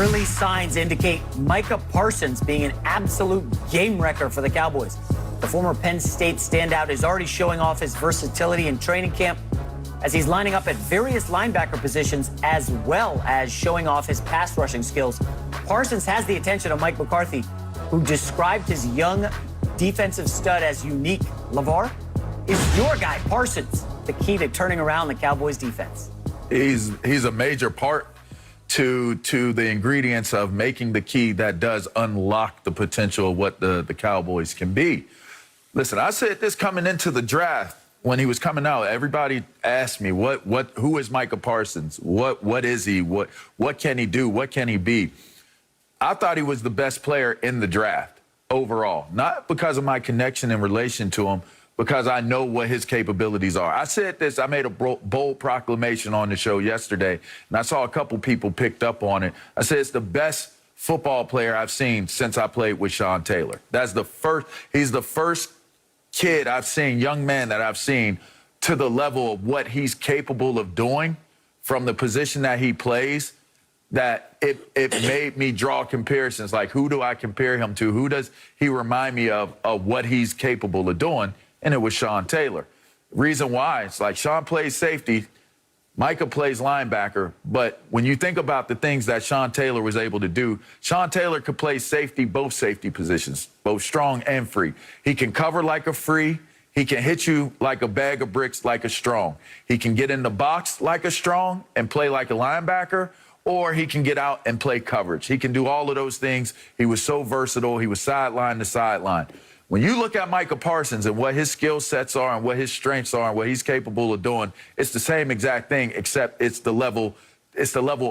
Early signs indicate Micah Parsons being an absolute game wrecker for the Cowboys. The former Penn State standout is already showing off his versatility in training camp as he's lining up at various linebacker positions as well as showing off his pass rushing skills. Parsons has the attention of Mike McCarthy, who described his young defensive stud as unique. LeVar, is your guy Parsons the key to turning around the Cowboys defense? He's a major part to the ingredients of making the key that does unlock the potential of what the Cowboys can be. Listen, I said this coming into the draft when he was coming out. Everybody asked me, who is Micah Parsons? What is he? What can he do? What can he be? I thought he was the best player in the draft overall, not because of my connection and relation to him, because I know what his capabilities are. I said this, I made a bold proclamation on the show yesterday, and I saw a couple people picked up on it. I said it's the best football player I've seen since I played with Sean Taylor. He's the first kid I've seen, young man that I've seen, to the level of what he's capable of doing from the position that he plays, that it made me draw comparisons. Like, who do I compare him to? Who does he remind me of what he's capable of doing? And it was Sean Taylor. Reason why, it's like Sean plays safety, Micah plays linebacker, but when you think about the things that Sean Taylor was able to do, Sean Taylor could play safety, both safety positions, both strong and free. He can cover like a free. He can hit you like a bag of bricks like a strong. He can get in the box like a strong and play like a linebacker, or he can get out and play coverage. He can do all of those things. He was so versatile. He was sideline to sideline. When you look at Micah Parsons and what his skill sets are and what his strengths are and what he's capable of doing, it's the same exact thing, except it's the level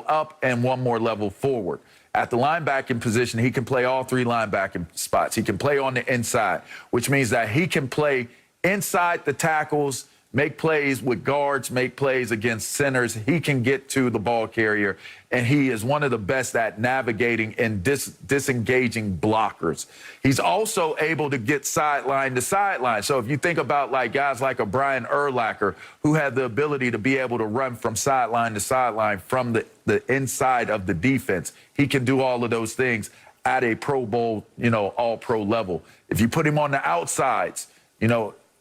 up and one more level forward. At the linebacking position, he can play all three linebacking spots. He can play on the inside, which means that he can play inside the tackles, make plays with guards, make plays against centers. He can get to the ball carrier, and he is one of the best at navigating and disengaging blockers. He's also able to get sideline to sideline. So if you think about like guys like a Brian Urlacher, who had the ability to be able to run from sideline to sideline from the inside of the defense, he can do all of those things at a Pro Bowl, all-pro level. If you put him on the outsides,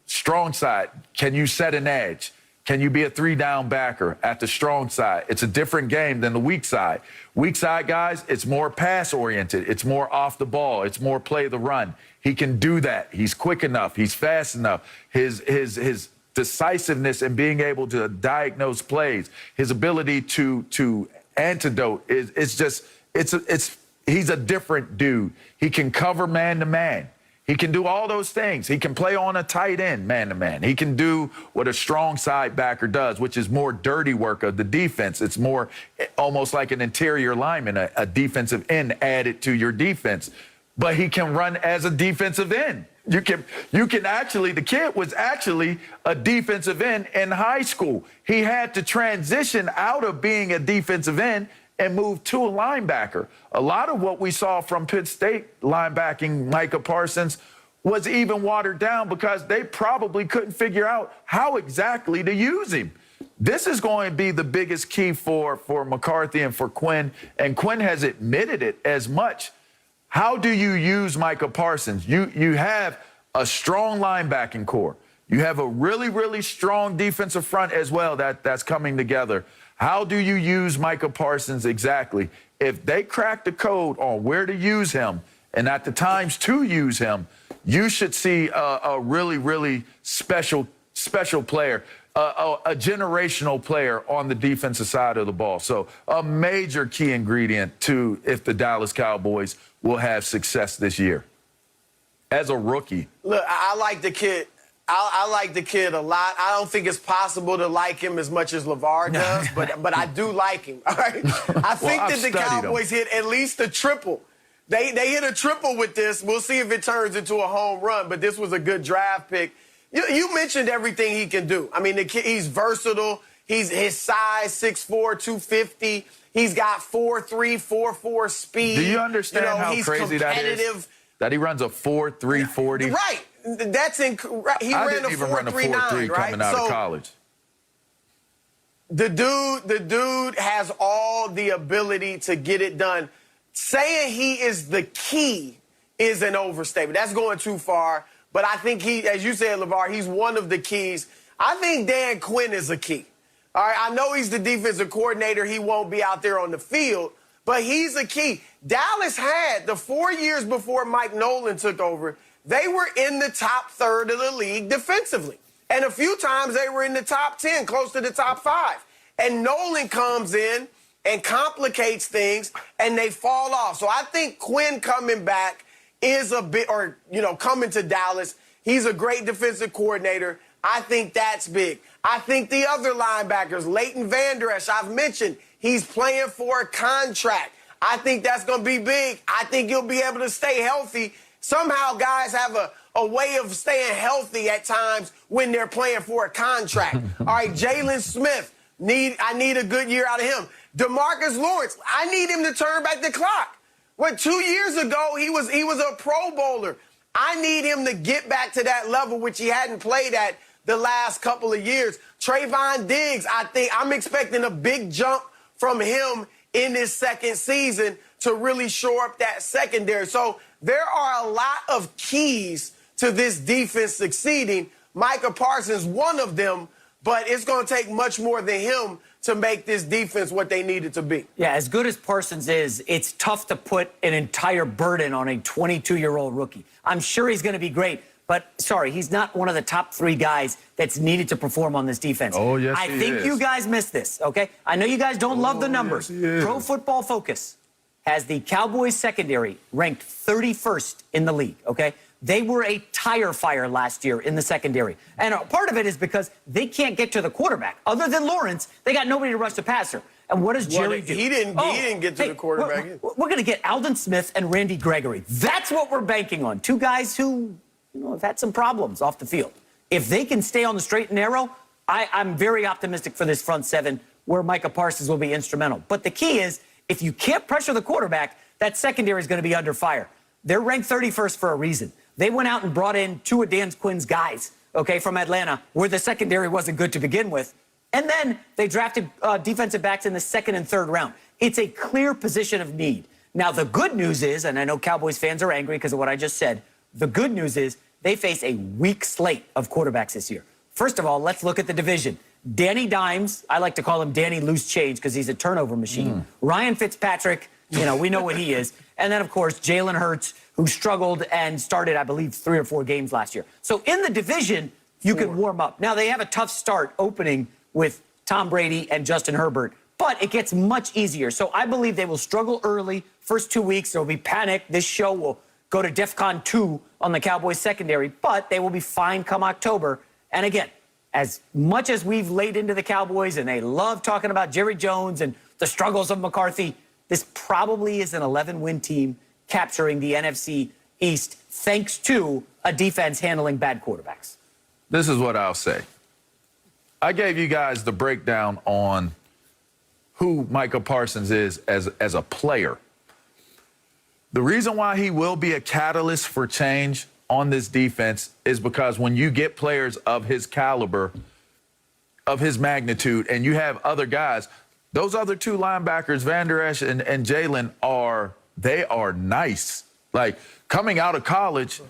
strong side, can you set an edge? Can you be a three-down backer at the strong side? It's a different game than the weak side. Weak side guys, it's more pass-oriented. It's more off the ball. It's more play the run. He can do that. He's quick enough. He's fast enough. His decisiveness in being able to diagnose plays, his ability to antidote he's a different dude. He can cover man-to-man. He can do all those things. He can play on a tight end, man-to-man. He can do what a strong side backer does, which is more dirty work of the defense. It's more almost like an interior lineman, a defensive end added to your defense. But he can run as a defensive end. You can actually, the kid was actually a defensive end in high school. He had to transition out of being a defensive end and move to a linebacker. A lot of what we saw from Penn State linebacking Micah Parsons was even watered down because they probably couldn't figure out how exactly to use him. This is going to be the biggest key for McCarthy and for Quinn, and Quinn has admitted it as much. How do you use Micah Parsons? You have a strong linebacking core. You have a really, really strong defensive front as well that's coming together. How do you use Micah Parsons exactly? If they crack the code on where to use him and at the times to use him, you should see a really, really special player, a generational player on the defensive side of the ball. So a major key ingredient to if the Dallas Cowboys will have success this year. As a rookie. Look, I like the kid. I like the kid a lot. I don't think it's possible to like him as much as LeVar does, but I do like him. All right. I think that the Cowboys hit at least a triple. They hit a triple with this. We'll see if it turns into a home run, but this was a good draft pick. You mentioned everything he can do. I mean, the kid, he's versatile. His size, 6'4", 250. He's got 4'3", 4'4" speed. Do you understand how crazy that is? That he runs a 4.3 40. Right. That's he I ran didn't even run a 4.3 right? coming out of college. The dude has all the ability to get it done. saying he is the key is an overstatement. That's going too far. But I think he, as you said, LeVar, he's one of the keys. I think Dan Quinn is a key. All right, I know he's the defensive coordinator. He won't be out there on the field, but he's a key. Dallas had, the 4 years before Mike Nolan took over, they were in the top third of the league defensively. And a few times they were in the top 10, close to the top 5. And Nolan comes in and complicates things, and they fall off. So I think Quinn coming back is a bit, or, coming to Dallas, he's a great defensive coordinator. I think that's big. I think the other linebackers, Leighton Vander Esch, I've mentioned, he's playing for a contract. I think that's going to be big. I think he'll be able to stay healthy. Somehow guys have a way of staying healthy at times when they're playing for a contract. All right, Jalen Smith, I need a good year out of him. DeMarcus Lawrence, I need him to turn back the clock. 2 years ago, he was a Pro Bowler. I need him to get back to that level, which he hadn't played at the last couple of years. Trayvon Diggs, I'm expecting a big jump from him in this second season to really shore up that secondary. So there are a lot of keys to this defense succeeding. Micah Parsons, one of them, but it's going to take much more than him to make this defense what they need it to be. Yeah, as good as Parsons is, it's tough to put an entire burden on a 22-year-old rookie. I'm sure he's going to be great, but sorry, he's not one of the top 3 guys that's needed to perform on this defense. Oh, yes, I think you guys missed this, okay? I know you guys don't love the numbers. Yes, Pro Football Focus has the Cowboys secondary ranked 31st in the league, okay? They were a tire fire last year in the secondary. And part of it is because they can't get to the quarterback. Other than Lawrence, they got nobody to rush the passer. And what does Jerry do? He didn't get to the quarterback. We're going to get Alden Smith and Randy Gregory. That's what we're banking on. 2 guys who have had some problems off the field. If they can stay on the straight and narrow, I'm very optimistic for this front 7 where Micah Parsons will be instrumental. But the key is, if you can't pressure the quarterback, that secondary is going to be under fire. They're ranked 31st for a reason. They went out and brought in 2 of Dan Quinn's guys, okay, from Atlanta, where the secondary wasn't good to begin with. And then they drafted defensive backs in the 2nd and 3rd round. It's a clear position of need. Now, the good news is, and I know Cowboys fans are angry because of what I just said, the good news is they face a weak slate of quarterbacks this year. First of all, let's look at the division. Danny Dimes, I like to call him Danny Loose Change because he's a turnover machine. Ryan Fitzpatrick, we know what he is. And then, of course, Jalen Hurts, who struggled and started, I believe, 3 or 4 games last year. So in the division, you can warm up. Now, they have a tough start opening with Tom Brady and Justin Herbert, but it gets much easier. So I believe they will struggle early. First 2 weeks, there will be panic. This show will go to DEFCON 2 on the Cowboys secondary, but they will be fine come October. And again, as much as we've laid into the Cowboys and they love talking about Jerry Jones and the struggles of McCarthy, this probably is an 11-win team capturing the NFC East thanks to a defense handling bad quarterbacks. This is what I'll say. I gave you guys the breakdown on who Micah Parsons is as a player. The reason why he will be a catalyst for change on this defense is because when you get players of his caliber, of his magnitude, and you have other guys, those other 2 linebackers, Vander Esch and Jalen, are nice. Like, coming out of college,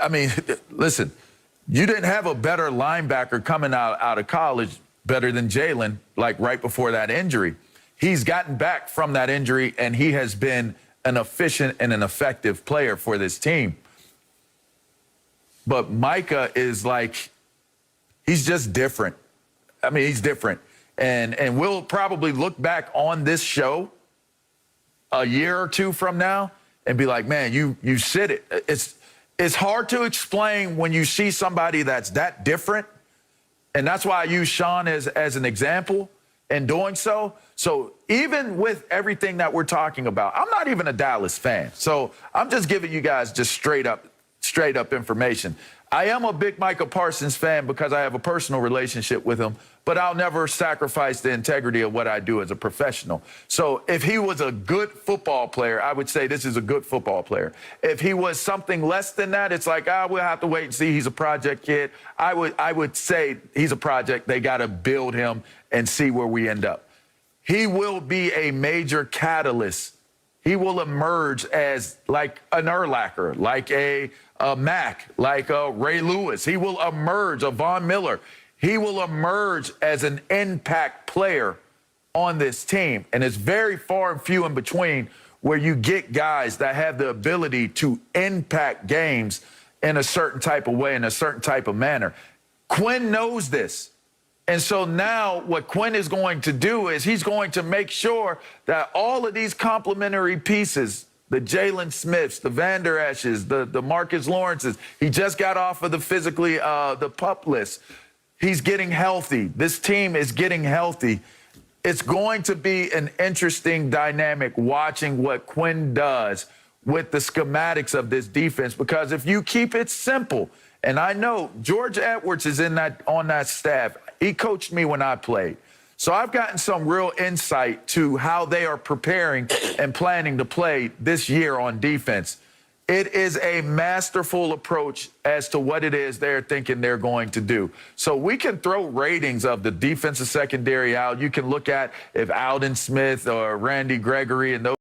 I mean, listen, you didn't have a better linebacker coming out of college better than Jalen, like right before that injury. He's gotten back from that injury, and he has been an efficient and an effective player for this team. But Micah is like, he's just different. I mean, he's different. And we'll probably look back on this show a year or 2 from now and be like, man, you said it. It's hard to explain when you see somebody that's that different. And that's why I use Sean as an example in doing so. So even with everything that we're talking about, I'm not even a Dallas fan. So I'm just giving you guys just straight up information. I am a big Micah Parsons fan because I have a personal relationship with him, but I'll never sacrifice the integrity of what I do as a professional. So if he was a good football player, I would say this is a good football player. If he was something less than that, it's like, we'll have to wait and see. He's a project kid. I would say he's a project. They got to build him and see where we end up. He will be a major catalyst he will emerge as like an Urlacher, like a Mack, like a Ray Lewis. He will emerge, a Von Miller. He will emerge as an impact player on this team. And it's very far and few in between where you get guys that have the ability to impact games in a certain type of way, in a certain type of manner. Quinn knows this. And so now what Quinn is going to do is he's going to make sure that all of these complementary pieces, the Jalen Smiths, the Van Der Esch's, the Marcus Lawrences, he just got off of the physically, the PUP list. He's getting healthy. This team is getting healthy. It's going to be an interesting dynamic watching what Quinn does with the schematics of this defense, because if you keep it simple, and I know George Edwards is on that staff. He coached me when I played. So I've gotten some real insight to how they are preparing and planning to play this year on defense. It is a masterful approach as to what it is they're thinking they're going to do. So we can throw ratings of the defensive secondary out. You can look at if Alden Smith or Randy Gregory and those